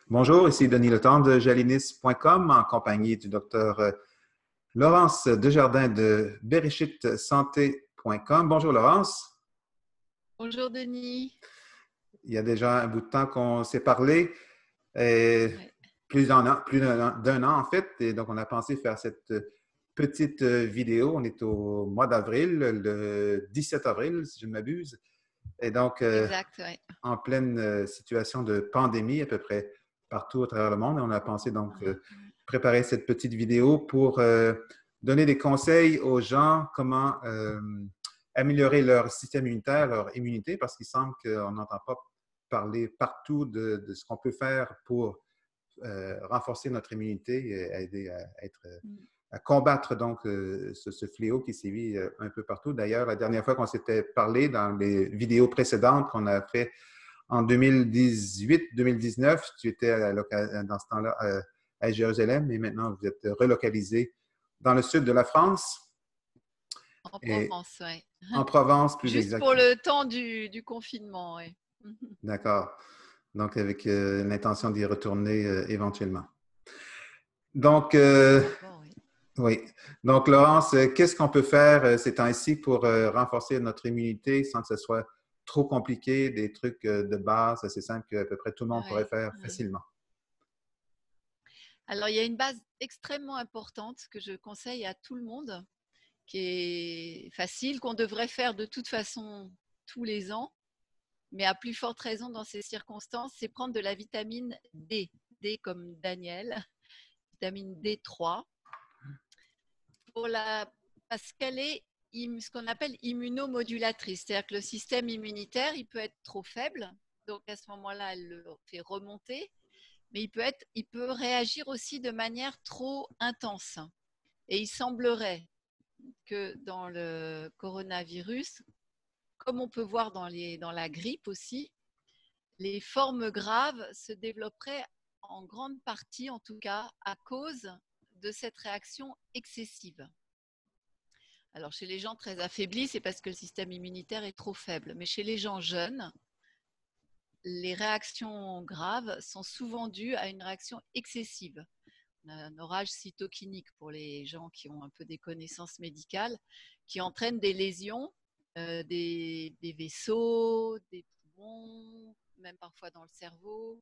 Bonjour, ici Denis Letendre de jalinis.com en compagnie du docteur Laurence Desjardins de bereshitsanté.com. Bonjour Laurence. Bonjour Denis. Il y a déjà un bout de temps qu'on s'est parlé, Ouais. plus d'un an en fait, et donc on a pensé faire cette petite vidéo. On est au mois d'avril, le 17 avril si je ne m'abuse, et donc Exact, ouais. en pleine situation de pandémie à peu près partout à travers le monde. Et on a pensé donc préparer cette petite vidéo pour donner des conseils aux gens comment améliorer leur système immunitaire, leur immunité, parce qu'il semble qu'on n'entend pas parler partout de ce qu'on peut faire pour renforcer notre immunité et aider à combattre donc ce fléau qui sévit un peu partout. D'ailleurs, la dernière fois qu'on s'était parlé dans les vidéos précédentes qu'on a fait en 2018-2019, tu étais dans ce temps-là à Jérusalem et maintenant vous êtes relocalisé dans le sud de la France. En Et Provence, oui. en Provence, plus Juste pour exactement. le temps du confinement, oui. D'accord. Donc, avec l'intention d'y retourner éventuellement. Donc, D'abord, oui. oui. Donc, Laurence, qu'est-ce qu'on peut faire ces temps-ci pour renforcer notre immunité sans que ce soit trop compliqué, des trucs de base assez simples qu'à peu près tout le monde pourrait Ouais, faire ouais. facilement? Alors, il y a une base extrêmement importante que je conseille à tout le monde, qui est facile, qu'on devrait faire de toute façon tous les ans, mais à plus forte raison dans ces circonstances, c'est prendre de la vitamine D. D comme Daniel, vitamine D3. Parce qu'elle est ce qu'on appelle immunomodulatrice, c'est-à-dire que le système immunitaire, il peut être trop faible, donc à ce moment-là, elle le fait remonter, mais il peut réagir aussi de manière trop intense. Et il semblerait que dans le coronavirus, comme on peut voir dans la grippe aussi, les formes graves se développeraient en grande partie, en tout cas, à cause de cette réaction excessive. Alors, chez les gens très affaiblis, c'est parce que le système immunitaire est trop faible. Mais chez les gens jeunes, les réactions graves sont souvent dues à une réaction excessive. On a un orage cytokinique pour les gens qui ont un peu des connaissances médicales, qui entraîne des lésions des vaisseaux, des poumons, même parfois dans le cerveau,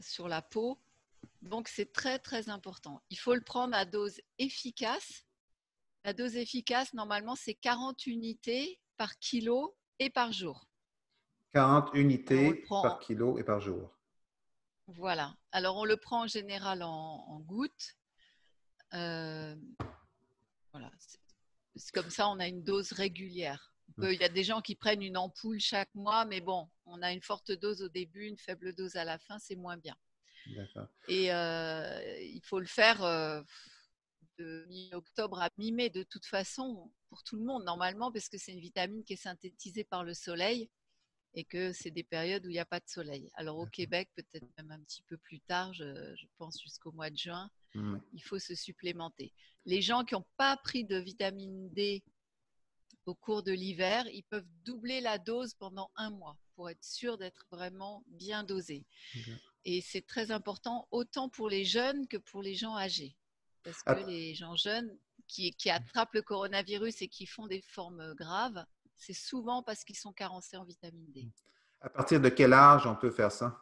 sur la peau. Donc, c'est très, très important. Il faut le prendre à dose efficace. La dose efficace, normalement, c'est 40 unités par kilo et par jour. 40 Alors, on le unités par prend, kilo et par jour. voilà. Alors, on le prend en général en gouttes. Euh, voilà. C'est comme ça, on a une dose régulière. Il y a des gens qui prennent une ampoule chaque mois, mais bon, on a une forte dose au début, une faible dose à la fin, c'est moins bien. D'accord. Et il faut le faire de mi-octobre à mi-mai de toute façon pour tout le monde normalement parce que c'est une vitamine qui est synthétisée par le soleil et que c'est des périodes où il n'y a pas de soleil. Alors au Québec, peut-être même un petit peu plus tard, je pense jusqu'au mois de juin, il faut se supplémenter. Les gens qui n'ont pas pris de vitamine D au cours de l'hiver, ils peuvent doubler la dose pendant un mois pour être sûr d'être vraiment bien dosé. Et c'est très important autant pour les jeunes que pour les gens âgés. Parce que les gens jeunes qui attrapent le coronavirus et qui font des formes graves, c'est souvent parce qu'ils sont carencés en vitamine D. À partir de quel âge on peut faire ça?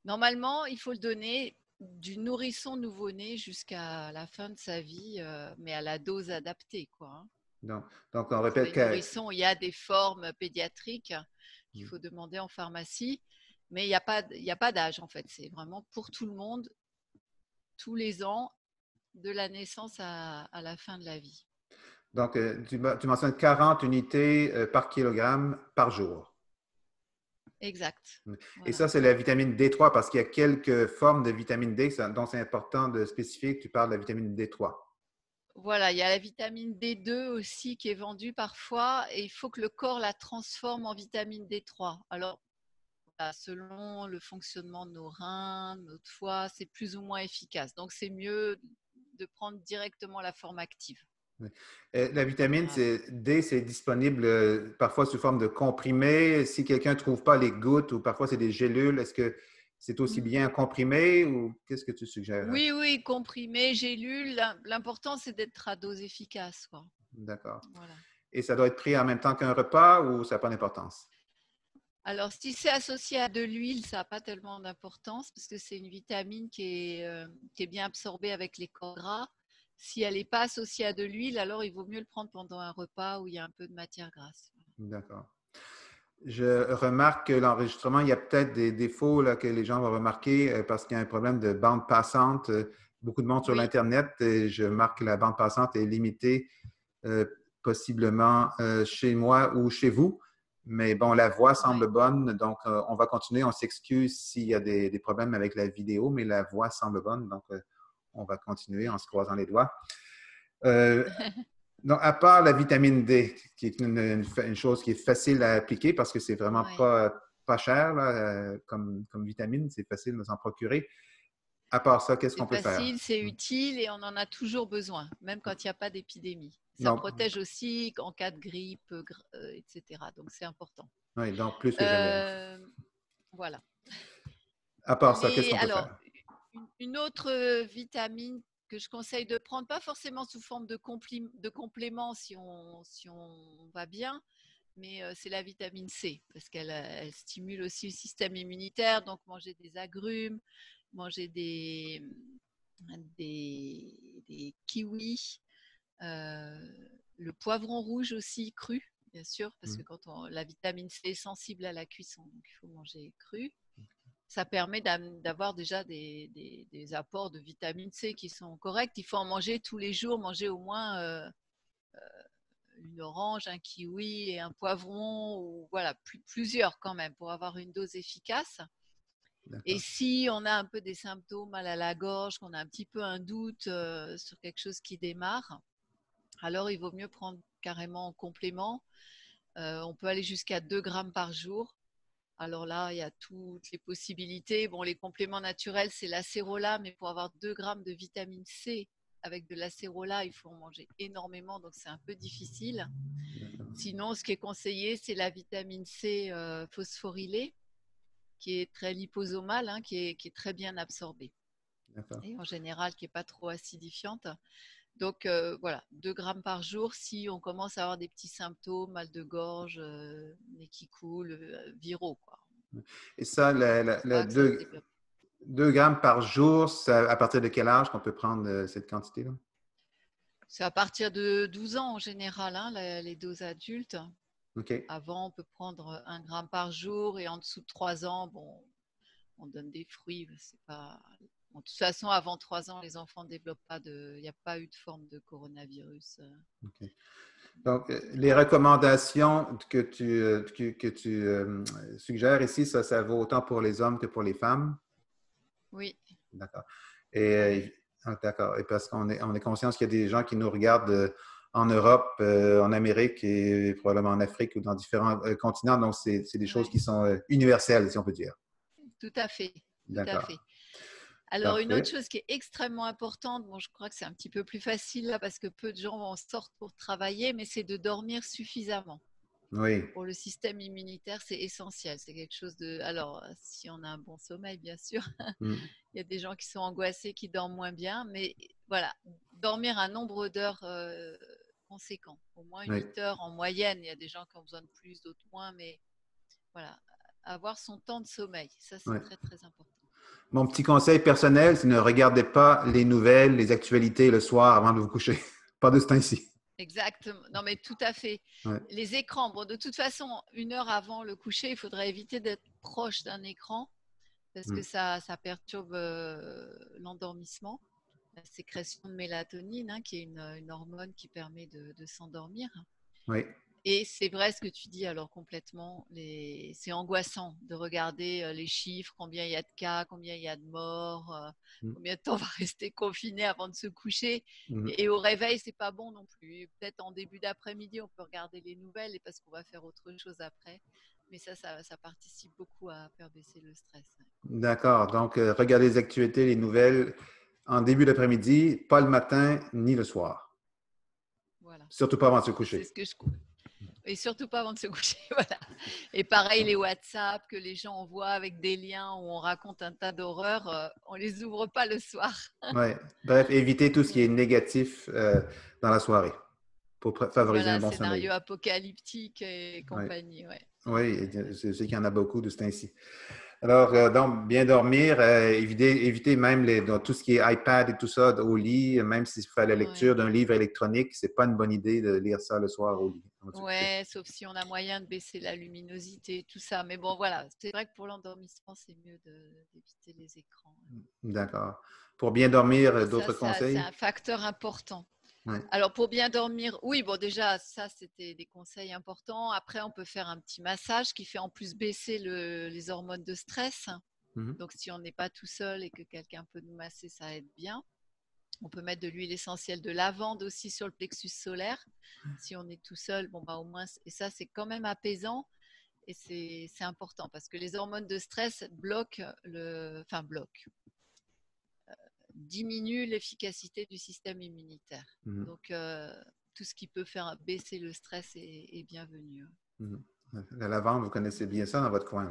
Normalement, il faut le donner du nourrisson nouveau-né jusqu'à la fin de sa vie, mais à la dose adaptée, quoi, hein. Donc, donc on Pour répète les que nourrissons, il y a des formes pédiatriques qu'il faut demander en pharmacie, mais il n'y a pas d'âge en fait. C'est vraiment pour tout le monde, tous les ans, de la naissance à la fin de la vie. donc, tu mentionnes 40 unités par kilogramme par jour. Exact. Et Voilà. ça, c'est la vitamine D3 parce qu'il y a quelques formes de vitamine D, donc c'est important de spécifier que tu parles de la vitamine D3. Voilà, il y a la vitamine D2 aussi qui est vendue parfois et il faut que le corps la transforme en vitamine D3. Alors, selon le fonctionnement de nos reins, de notre foie, c'est plus ou moins efficace. Donc, c'est mieux de prendre directement la forme active. La En vitamine général. D, c'est disponible parfois sous forme de comprimés. Si quelqu'un ne trouve pas les gouttes ou parfois c'est des gélules, est-ce qu'il c'est aussi bien comprimé ou qu'est-ce que tu suggères? Oui, oui, comprimé, gélule. L'important, c'est d'être à dose efficace, quoi. D'accord. Voilà. Et ça doit être pris en même temps qu'un repas ou ça n'a pas d'importance? Alors, si c'est associé à de l'huile, ça n'a pas tellement d'importance parce que c'est une vitamine qui est bien absorbée avec les corps gras. Si elle n'est pas associée à de l'huile, alors il vaut mieux le prendre pendant un repas où il y a un peu de matière grasse. D'accord. Je remarque que l'enregistrement, il y a peut-être des défauts là, que les gens vont remarquer parce qu'il y a un problème de bande passante. Beaucoup de monde sur Oui, l'Internet et je marque que la bande passante est limitée euh, possiblement chez moi ou chez vous. Mais bon, la voix semble oui. bonne, donc on va continuer. On s'excuse s'il y a des problèmes avec la vidéo, mais la voix semble bonne, donc on va continuer en Oui. se croisant les doigts. Euh, donc, à part la vitamine D, qui est une chose qui est facile à appliquer parce que c'est vraiment Ouais. pas cher là, comme vitamine, c'est facile de s'en procurer. À part ça, qu'est-ce qu'on C'est peut faire? facile, c'est utile et on en a toujours besoin, même quand il n'y a pas d'épidémie. Ça Donc, protège aussi en cas de grippe, etc. Donc, c'est important. oui, donc plus que jamais. Euh, voilà. À part ça, qu'est-ce Les, qu'on peut alors, faire? une autre vitamine que je conseille de prendre, pas forcément sous forme de complément si on va bien, mais c'est la vitamine C, parce qu'elle stimule aussi le système immunitaire. Donc, manger des agrumes, manger des kiwis, le poivron rouge aussi cru, bien sûr, parce que Hmm. quand la vitamine C est sensible à la cuisson, donc il faut manger cru. Ça permet d'avoir déjà des apports de vitamine C qui sont corrects. Il faut en manger tous les jours, manger au moins une orange, un kiwi et un poivron, ou voilà, plusieurs quand même, pour avoir une dose efficace. Et D'accord. si on a un peu des symptômes, mal à la gorge, qu'on a un petit peu un doute sur quelque chose qui démarre, alors il vaut mieux prendre carrément en complément. On peut aller jusqu'à 2 grammes par jour. Alors là, il y a toutes les possibilités. Bon, les compléments naturels, c'est l'acérola, mais pour avoir 2 grammes de vitamine C avec de l'acérola, il faut en manger énormément, donc c'est un peu difficile. Sinon, ce qui est conseillé, c'est la vitamine C phosphorylée, qui est très liposomale, hein, qui est très bien absorbée. D'accord. Et en général, qui n'est pas trop acidifiante. Donc voilà, 2 grammes par jour si on commence à avoir des petits symptômes, mal de gorge, nez qui coule, viraux, quoi. Et ça, On voit que ça se développe. 2 grammes par jour, à partir de quel âge qu'on peut prendre cette quantité-là? C'est à partir de 12 ans en général, hein, les doses adultes. OK. Avant, on peut prendre 1 gramme par jour et en dessous de 3 ans, bon, on donne des fruits. C'est pas... Bon, de toute façon, avant 3 ans, les enfants ne développent pas de... Il n'y a pas eu de forme de coronavirus. OK. Donc, les Voilà. recommandations que tu suggères ici, ça vaut autant pour les hommes que pour les femmes? Oui, D'accord. oui, Et, oui. d'accord. Et parce qu'on est conscient qu'il y a des gens qui nous regardent en Europe, en Amérique et probablement en Afrique ou dans différents continents. Donc, c'est des choses Ouais. qui sont universelles, si on peut dire. Tout à fait, tout à D'accord. fait. Alors, une autre Parfait. chose qui est extrêmement importante, bon, je crois que c'est un petit peu plus facile là parce que peu de gens en sortent pour travailler, mais c'est de dormir suffisamment. Oui. Pour le système immunitaire, c'est essentiel. C'est quelque chose de. Alors, si on a un bon sommeil, bien sûr, Mm. il y a des gens qui sont angoissés, qui dorment moins bien, mais voilà, dormir un nombre d'heures conséquent, au moins Oui. 8 heures en moyenne. Il y a des gens qui ont besoin de plus, d'autres moins, mais voilà, avoir son temps de sommeil, ça c'est Oui. très très important. Mon petit conseil personnel, c'est ne regardez pas les nouvelles, les actualités le soir avant de vous coucher. Pas de ce temps-ci. Exactement. Non, mais tout à fait. Ouais. Les écrans, bon, de toute façon, 1 heure avant le coucher, il faudrait éviter d'être proche d'un écran parce que Mm. ça perturbe l'endormissement, la sécrétion de mélatonine, hein, qui est une hormone qui permet de s'endormir. Oui. Et c'est vrai ce que tu dis, alors complètement, c'est angoissant de regarder les chiffres, combien il y a de cas, combien il y a de morts, Mm. combien de temps on va rester confiné avant de se coucher. Mm. Et au réveil, c'est pas bon non plus. Peut-être en début d'après-midi, on peut regarder les nouvelles et parce qu'on va faire autre chose après. Mais ça participe beaucoup à faire baisser le stress. D'accord. Donc, regardez les actualités, les nouvelles en début d'après-midi, pas le matin ni le soir. Voilà, Surtout pas avant de se c'est coucher. ce que je. Et surtout pas avant de se coucher. Voilà. Et pareil, les WhatsApp que les gens envoient avec des liens où on raconte un tas d'horreurs, on les ouvre pas le soir. Ouais. Bref, éviter tout ce qui est Ouais. négatif dans la soirée pour favoriser un Voilà, bon sommeil. scénario apocalyptique et Ouais. compagnie. Ouais. Oui, je sais qu'il y en a beaucoup de ce temps-ci. Alors, donc, bien dormir, éviter même dans tout ce qui est iPad et tout ça au lit, même si tu fais la lecture Ouais. d'un livre électronique, c'est pas une bonne idée de lire ça le soir au lit avant de se coucher. Ouais, sauf si on a moyen de baisser la luminosité, tout ça. Mais bon, voilà, c'est vrai que pour l'endormissement, c'est mieux d'éviter les écrans. D'accord. Pour bien dormir, Et d'autres ça, c'est conseils? un facteur important. Oui. Alors, pour bien dormir, oui, bon, déjà, ça, c'était des conseils importants. Après, on peut faire un petit massage qui fait en plus baisser les hormones de stress. Mhm. Donc, si on n'est pas tout seul et que quelqu'un peut nous masser, ça aide bien. On peut mettre de l'huile essentielle de lavande aussi sur le plexus solaire. Si on est tout seul, bon, bah, au moins, et ça, c'est quand même apaisant. Et c'est important parce que les hormones de stress diminuent l'efficacité du système immunitaire. Mhm. Donc, tout ce qui peut faire baisser le stress est bienvenu. Mhm. La lavande, vous connaissez bien ça dans votre coin,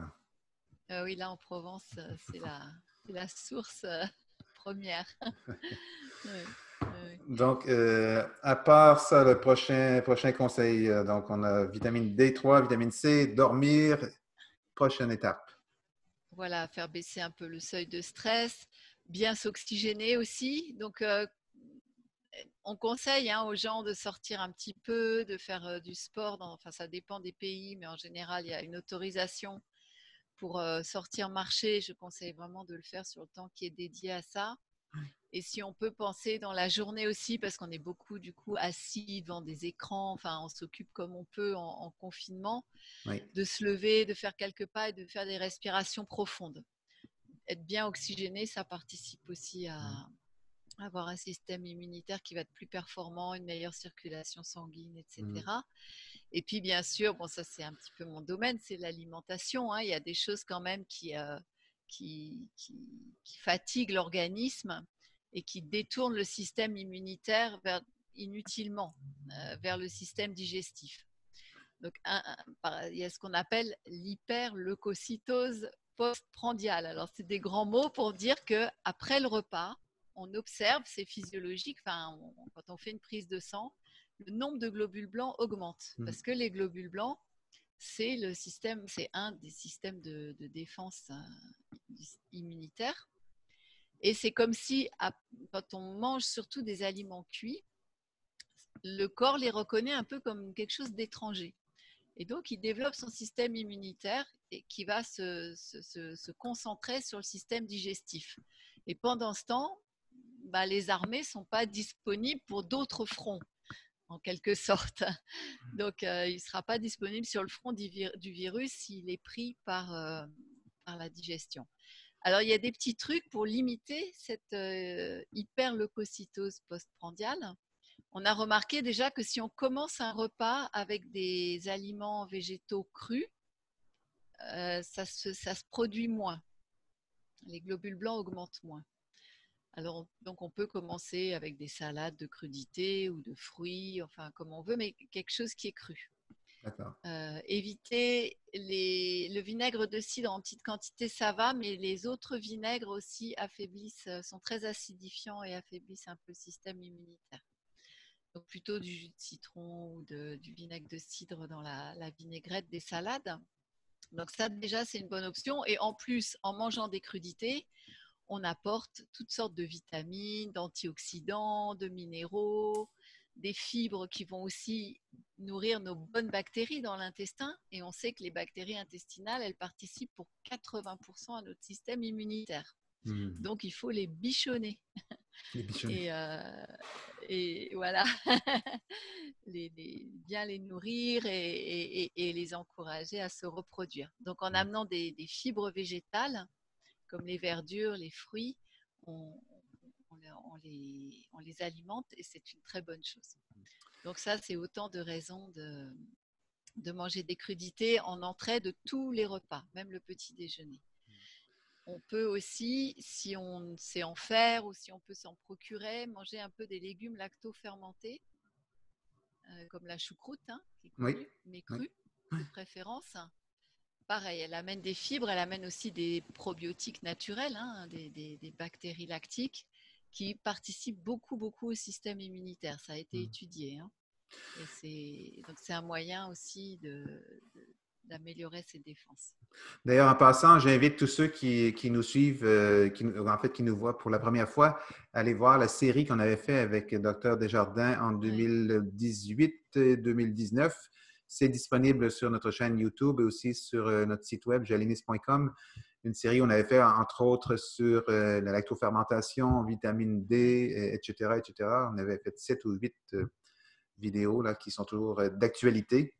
là. Oui, là en Provence, c'est la source première. Ouais, ouais. Donc, à part ça, le prochain conseil, donc on a vitamine D3, vitamine C, dormir, prochaine étape. Voilà, faire baisser un peu le seuil de stress, bien s'oxygéner aussi. Donc, on conseille aux gens de sortir un petit peu, de faire du sport. Enfin, ça dépend des pays, mais en général, il y a une autorisation pour sortir marcher. Je conseille vraiment de le faire sur le temps qui est dédié à ça. Et si on peut penser dans la journée aussi, parce qu'on est beaucoup du coup assis devant des écrans, enfin on s'occupe comme on peut en confinement, Oui. de se lever, de faire quelques pas et de faire des respirations profondes. Être bien oxygéné, ça participe aussi à avoir un système immunitaire qui va être plus performant, une meilleure circulation sanguine, Mhm. etc. Et puis bien sûr, bon ça c'est un petit peu mon domaine, c'est l'alimentation. Il y a des choses quand même qui fatiguent l'organisme et qui détournent le système immunitaire inutilement vers le système digestif. Donc, il y a ce qu'on appelle l'hyperleucocytose postprandiale. Alors, c'est des grands mots pour dire que après le repas, on observe, c'est physiologique, enfin, quand on fait une prise de sang, le nombre de globules blancs augmente Mhm. parce que les globules blancs, c'est un des systèmes de défense immunitaire. Et c'est comme si, quand on mange surtout des aliments cuits, le corps les reconnaît un peu comme quelque chose d'étranger. Et donc, il développe son système immunitaire et qui va se concentrer sur le système digestif. Et pendant ce temps, les armées ne sont pas disponibles pour d'autres fronts, en quelque sorte. Donc, il ne sera pas disponible sur le front du virus s'il est pris par la digestion. Alors, il y a des petits trucs pour limiter cette hyperleucocytose postprandiale. On a remarqué déjà que si on commence un repas avec des aliments végétaux crus, ça se produit moins. Les globules blancs augmentent moins. Alors, donc, on peut commencer avec des salades de crudités ou de fruits, enfin, comme on veut, mais quelque chose qui est cru. D'accord. Éviter le vinaigre de cidre en petite quantité, ça va, mais les autres vinaigres aussi sont très acidifiants et affaiblissent un peu le système immunitaire. Donc plutôt du jus de citron ou du vinaigre de cidre dans la vinaigrette des salades. Donc ça déjà c'est une bonne option. Et en plus, en mangeant des crudités, on apporte toutes sortes de vitamines, d'antioxydants, de minéraux, des fibres qui vont aussi nourrir nos bonnes bactéries dans l'intestin. Et on sait que les bactéries intestinales, elles participent pour 80% à notre système immunitaire. Mhm. Donc il faut les bichonner. Les bichonnets. Et, et voilà, bien les nourrir et les encourager à se reproduire. Donc en amenant des fibres végétales, comme les verdures, les fruits, on, on les alimente et c'est une très bonne chose. Donc ça, c'est autant de raisons de manger des crudités en entrée de tous les repas, même le petit déjeuner. On peut aussi, si on sait en faire ou si on peut s'en procurer, manger un peu des légumes lacto-fermentés. comme la choucroute, hein, qui est Oui, connue, mais oui. crue de préférence. Pareil, elle amène des fibres, elle amène aussi des probiotiques naturels, hein, des bactéries lactiques qui participent beaucoup, beaucoup au système immunitaire. Ça a été étudié, hein. Et donc c'est un moyen aussi d'améliorer ses défenses. D'ailleurs, en passant, j'invite tous ceux qui nous suivent, en fait, qui nous voient pour la première fois, à aller voir la série qu'on avait fait avec Dr Desjardins en Ouais. 2018 et 2019. C'est disponible sur notre chaîne YouTube et aussi sur notre site web, jalinis.com. Une série où on avait fait, entre autres, sur la lactofermentation, vitamine D, etc., etc. On avait fait 7 ou 8 vidéos là, qui sont toujours d'actualité.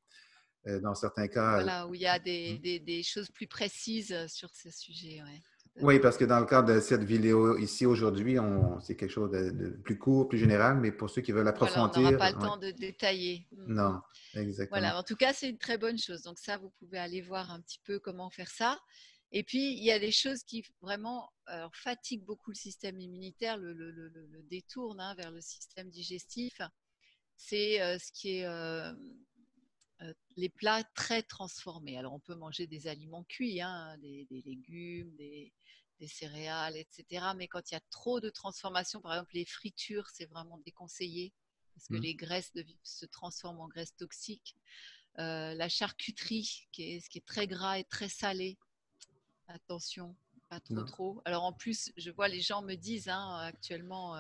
Dans certains cas, Voilà, où il y a des choses plus précises sur ce sujet. Ouais, tout à oui, fait. parce que dans le cadre de cette vidéo ici aujourd'hui, c'est quelque chose de plus court, plus général, mais pour ceux qui veulent Voilà, on n'aura approfondir, pas le oui. temps de détailler. Non, exactement. Voilà, en tout cas, c'est une très bonne chose. Donc ça, vous pouvez aller voir un petit peu comment faire ça. Et puis, il y a des choses qui vraiment fatiguent beaucoup le système immunitaire, le détournent, hein, vers le système digestif. C'est ce qui est les plats très transformés. Alors, on peut manger des aliments cuits, hein, des légumes, des céréales, etc. Mais quand il y a trop de transformation, par exemple les fritures, c'est vraiment déconseillé parce que Mm. les graisses se transforment en graisses toxiques. La charcuterie, ce qui est très gras et très salé, attention, pas trop Non. trop. Alors en plus, je vois les gens me disent, hein, actuellement,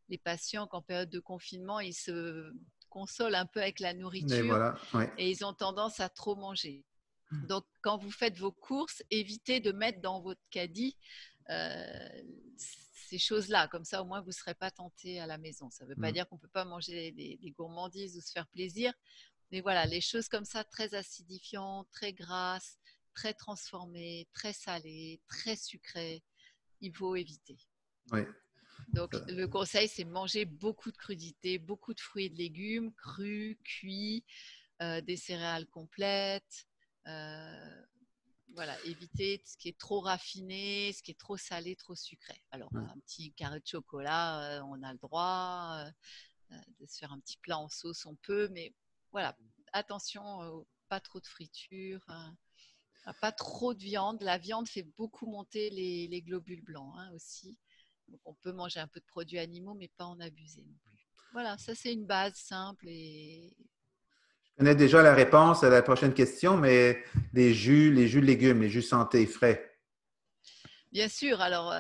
les patients qu'en période de confinement, ils se consolent un peu avec la Mais nourriture voilà, oui. et ils ont tendance à trop manger. Donc, quand vous faites vos courses, évitez de mettre dans votre caddie euh, ces choses-là. Comme ça, au moins, vous ne serez pas tenté à la maison. Ça ne veut pas Mm. dire qu'on ne peut pas manger des gourmandises ou se faire plaisir. Mais voilà, les choses comme ça, très acidifiantes, très grasses, très transformées, très salées, très sucrées, il faut éviter. Oui. Donc, le conseil, c'est manger beaucoup de crudités, beaucoup de fruits et de légumes, crus, cuits, des céréales complètes. Euh, voilà, éviter ce qui est trop raffiné, ce qui est trop salé, trop sucré. Alors, Mm. un petit carré de chocolat, on a le droit. De se faire un petit plat en sauce, on peut, mais voilà, attention, pas trop de friture, pas trop de viande. La viande fait beaucoup monter les globules blancs, hein, aussi. Donc, on peut manger un peu de produits animaux, mais pas en abuser non plus. Voilà, ça c'est une base simple et Je connais déjà la réponse à la prochaine question, mais les jus de légumes, les jus santé frais. bien sûr, alors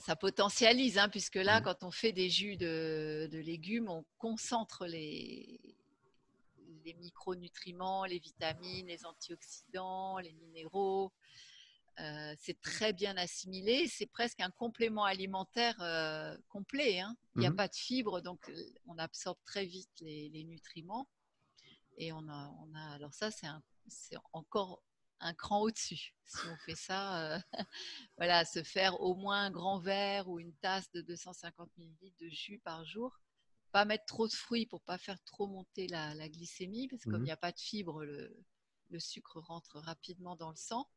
ça potentialise, hein, puisque là, Mm. quand on fait des jus de légumes, on concentre les micronutriments, les vitamines, les antioxydants, les minéraux. C'est très bien assimilé. C'est presque un complément alimentaire complet, hein. Il n'y a Mm. pas de fibres, donc on absorbe très vite les nutriments. Et alors ça, c'est encore un cran au-dessus. Si on fait ça, voilà, se faire au moins un grand verre ou une tasse de 250 millilitres de jus par jour. Pas mettre trop de fruits pour pas faire trop monter la glycémie, parce que comme il Mm. n'y a pas de fibres, le sucre rentre rapidement dans le sang.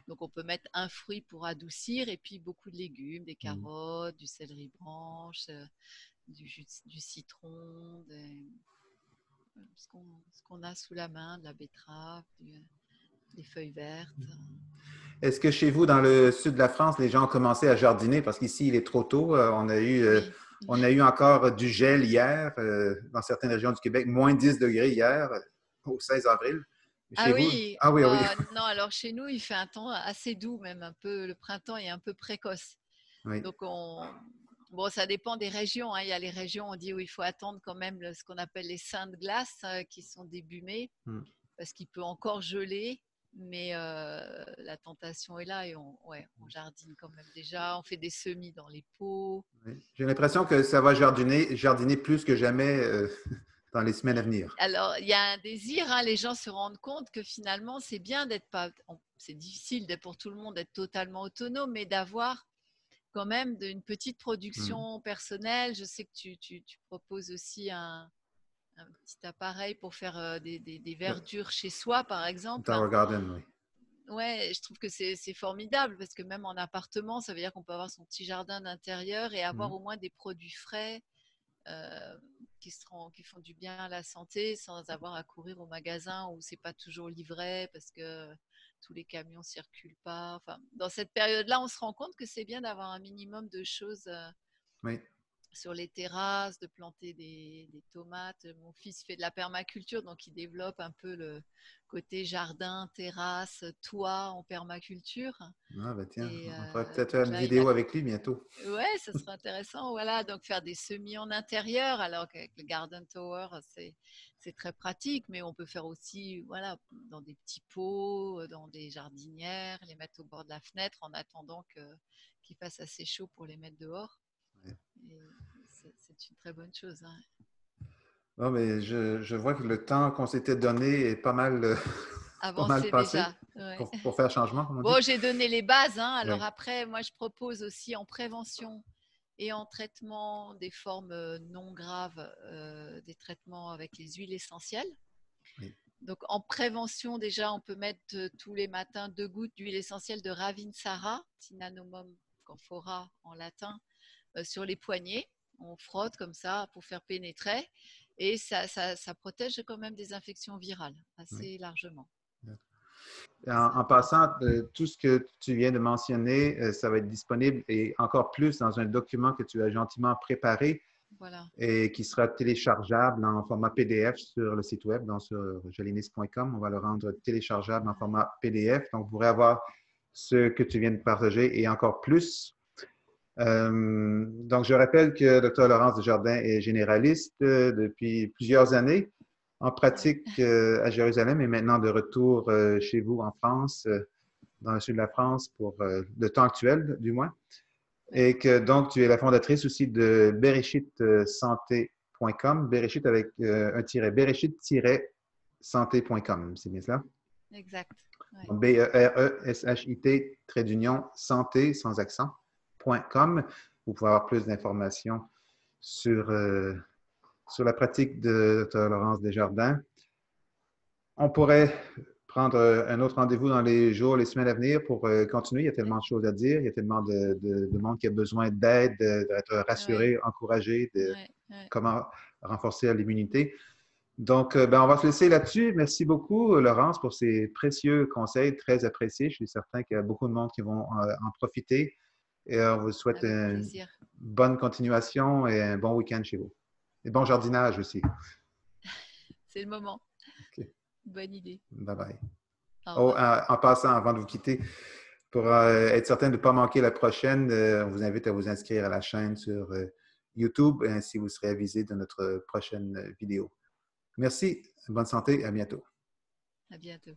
Donc on peut mettre un fruit pour adoucir et puis beaucoup de légumes, des Mm. carottes, du céleri branche, du citron, ce qu'on a sous la main, de la betterave, des feuilles vertes. Est-ce que chez vous, dans le sud de la France, les gens ont commencé à jardiner? Parce qu'ici, il est trop tôt. Oui. On a eu encore du gel hier dans certaines régions du Québec, moins 10 degrés hier, au 16 avril. Chez Ah vous? oui, Ah oui, ah oui. non, alors chez nous, il fait un temps assez doux, même un peu, le printemps est un peu précoce. Oui. Donc, bon, ça dépend des régions, hein. Il y a les régions, on dit, où il faut attendre quand même ce qu'on appelle les seins de glace, qui sont débumés, Hmm. parce qu'il peut encore geler, mais la tentation est là et ouais, on jardine quand même déjà. On fait des semis dans les pots. Oui. J'ai l'impression que ça va jardiner plus que jamais dans les semaines à venir. Alors, il y a un désir, hein, les gens se rendent compte que finalement, c'est bien d'être pas, c'est difficile pour tout le monde d'être totalement autonome, mais d'avoir quand même une petite Hmm. production personnelle. Je sais que tu proposes aussi un petit appareil pour faire des verdures chez soi, par exemple. Tower Garden, oui. Ouais, je trouve que c'est formidable parce que même en appartement, ça veut dire qu'on peut avoir son petit jardin d'intérieur et Hmm. avoir au moins des produits frais. Euh, qui font du bien à la santé sans avoir à courir au magasin où c'est pas toujours livré parce que tous les camions circulent pas. Enfin, dans cette période-là, on se rend compte que c'est bien d'avoir un minimum de choses Oui. sur les terrasses, de planter des tomates. Mon fils fait de la permaculture, donc il développe un peu le côté jardin, terrasse, toit en permaculture. Ah, ben tiens, Et on pourrait peut-être faire donc une là, il a vidéo avec lui bientôt. ouais, ça serait intéressant. Voilà, donc faire des semis en intérieur, alors qu'avec le Garden Tower, c'est très pratique, mais on peut faire aussi, voilà, dans des petits pots, dans des jardinières, les mettre au bord de la fenêtre en attendant qu'il fasse assez chaud pour les mettre dehors. Ouais. Et c'est une très bonne chose, hein. Non, mais je vois que le temps qu'on s'était donné est pas mal, pas mal Avancer passé déjà. Ouais. pour faire changement, comme on dit. Bon, j'ai donné les bases, hein. Oui. Alors après, moi, je propose aussi en prévention et en traitement des formes non graves, des traitements avec les huiles essentielles. Oui. Donc en prévention, déjà, on peut mettre tous les matins 2 gouttes d'huile essentielle de Ravinsara, Cinanomum camphora en latin, sur les poignets. On frotte comme ça pour faire pénétrer et ça protège quand même des infections virales Oui. assez largement. C'est En intéressant. passant, tout ce que tu viens de mentionner, ça va être disponible et encore plus dans un document que tu as gentiment préparé Voilà. et qui sera téléchargeable en format PDF sur le site web, donc sur jolinis.com. On va le rendre téléchargeable en format PDF. Donc, vous pourrez avoir ce que tu viens de partager et encore plus. Donc, je rappelle que Dr. Laurence Desjardins est généraliste depuis plusieurs années en Ouais. pratique à Jérusalem et maintenant de retour chez vous en France, dans le sud de la France pour le temps actuel du moins. Ouais. Et que donc tu es la fondatrice aussi de bereshit-santé.com, Bereshit avec un tiret, bereshit-santé.com, c'est bien cela? Exact. Ouais. B-E-R-E-S-H-I-T, trait d'union, santé, sans accent, .com. Vous pouvez avoir plus d'informations sur, sur la pratique de Dr. Laurence Desjardins. On pourrait prendre un autre rendez-vous dans les jours, les semaines à venir pour continuer. Il y a tellement de choses à dire. Il y a tellement de monde qui a besoin d'aide, d'être Ouais. rassuré, encouragé, de Ouais. Ouais. comment renforcer l'immunité. Donc, ben, on va se laisser là-dessus. Merci beaucoup, Laurence, pour ces précieux conseils très appréciés. Je suis certain qu'il y a beaucoup de monde qui vont en profiter. Et on vous souhaite Avec une plaisir. bonne continuation et un bon week-end chez vous. Et bon jardinage aussi. C'est le moment. OK. Bonne idée. Bye bye. Au Oh, revoir. en passant, avant de vous quitter, pour être certain de ne pas manquer la prochaine, on vous invite à vous inscrire à la chaîne sur YouTube, ainsi vous serez avisé de notre prochaine vidéo. Merci, bonne santé, à bientôt. À bientôt.